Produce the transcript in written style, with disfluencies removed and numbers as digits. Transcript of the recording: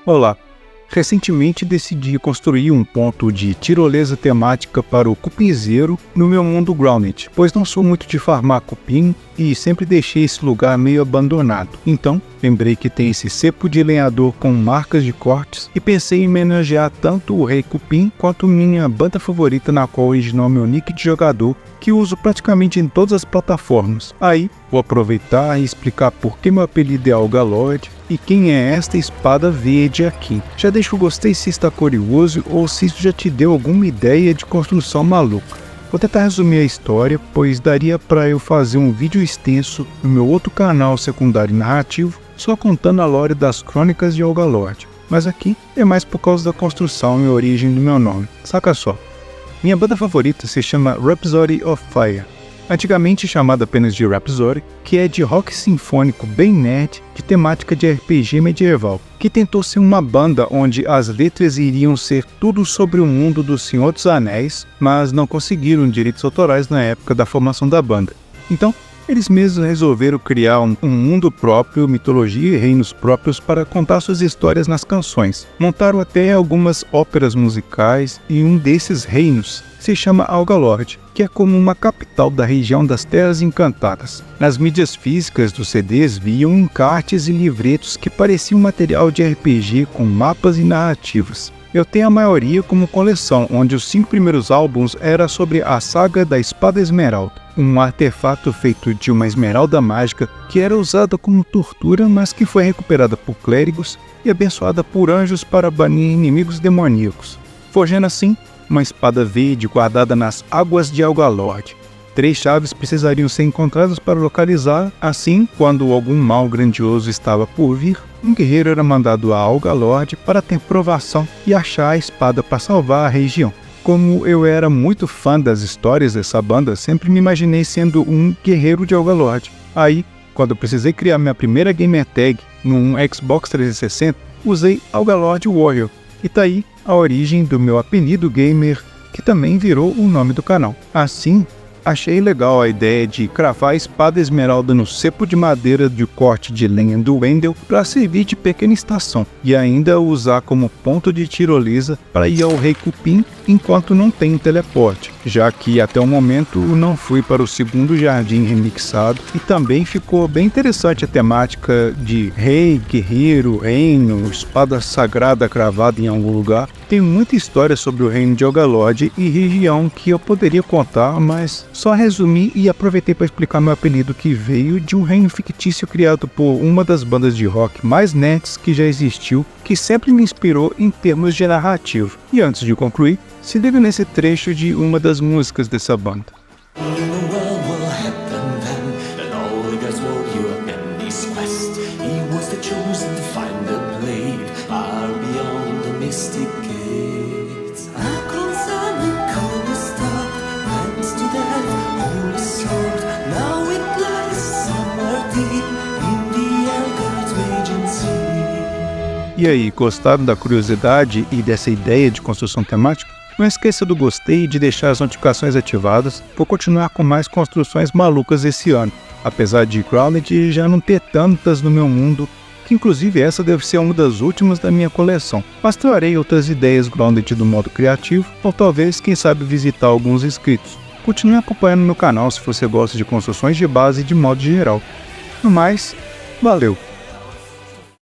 Olá! Recentemente decidi construir um ponto de tirolesa temática para o cupinzeiro no meu mundo Grounded, pois não sou muito de farmar cupim e sempre deixei esse lugar meio abandonado. Então, lembrei que tem esse cepo de lenhador com marcas de cortes e pensei em homenagear tanto o Rei Cupim quanto minha banda favorita, na qual originou meu nick de jogador, que uso praticamente em todas as plataformas. Aí, vou aproveitar e explicar por que meu apelido é Algalord e quem é esta espada verde aqui. Já deixa o gostei se está curioso ou se isso já te deu alguma ideia de construção maluca. Vou tentar resumir a história, pois daria para eu fazer um vídeo extenso no meu outro canal secundário narrativo, só contando a lore das crônicas de Algalord. Mas aqui é mais por causa da construção e origem do meu nome. Saca só. Minha banda favorita se chama Rhapsody of Fire, antigamente chamada apenas de Rhapsody, que é de rock sinfônico bem nerd, de temática de RPG medieval, que tentou ser uma banda onde as letras iriam ser tudo sobre o mundo do Senhor dos Anéis, mas não conseguiram direitos autorais na época da formação da banda. Então, eles mesmos resolveram criar um mundo próprio, mitologia e reinos próprios para contar suas histórias nas canções. Montaram até algumas óperas musicais e um desses reinos se chama Algalord, que é como uma capital da região das Terras Encantadas. Nas mídias físicas dos CDs viam encartes e livretos que pareciam material de RPG com mapas e narrativas. Eu tenho a maioria como coleção, onde os 5 primeiros álbuns era sobre a saga da Espada Esmeralda, um artefato feito de uma esmeralda mágica que era usada como tortura, mas que foi recuperada por clérigos e abençoada por anjos para banir inimigos demoníacos, forjando assim uma espada verde guardada nas águas de Algalord. 3 chaves precisariam ser encontradas para localizar, assim, quando algum mal grandioso estava por vir, um guerreiro era mandado a Algalord para ter provação e achar a espada para salvar a região. Como eu era muito fã das histórias dessa banda, sempre me imaginei sendo um guerreiro de Algalord. Aí, quando eu precisei criar minha primeira gamer tag num Xbox 360, usei Algalord Warrior. E tá aí a origem do meu apelido gamer, que também virou o nome do canal. Assim, achei legal a ideia de cravar a espada esmeralda no cepo de madeira de corte de lenha do Wendel para servir de pequena estação e ainda usar como ponto de tirolesa para ir ao Rei Cupim enquanto não tem teleporte, já que até o momento não fui para o segundo jardim remixado e também ficou bem interessante a temática de rei, guerreiro, reino, espada sagrada cravada em algum lugar. Tem muita história sobre o reino de Algalord e região que eu poderia contar, mas só resumi e aproveitei para explicar meu apelido, que veio de um reino fictício criado por uma das bandas de rock mais nerds que já existiu, que sempre me inspirou em termos de narrativa. E antes de concluir, se liga nesse trecho de uma das músicas dessa banda. E aí, gostaram da curiosidade e dessa ideia de construção temática? Não esqueça do gostei e de deixar as notificações ativadas. Vou continuar com mais construções malucas esse ano, apesar de Grounded já não ter tantas no meu mundo, que inclusive essa deve ser uma das últimas da minha coleção. Mas trarei outras ideias Grounded do modo criativo, ou talvez, quem sabe, visitar alguns inscritos. Continue acompanhando meu canal se você gosta de construções de base de modo geral. No mais, valeu!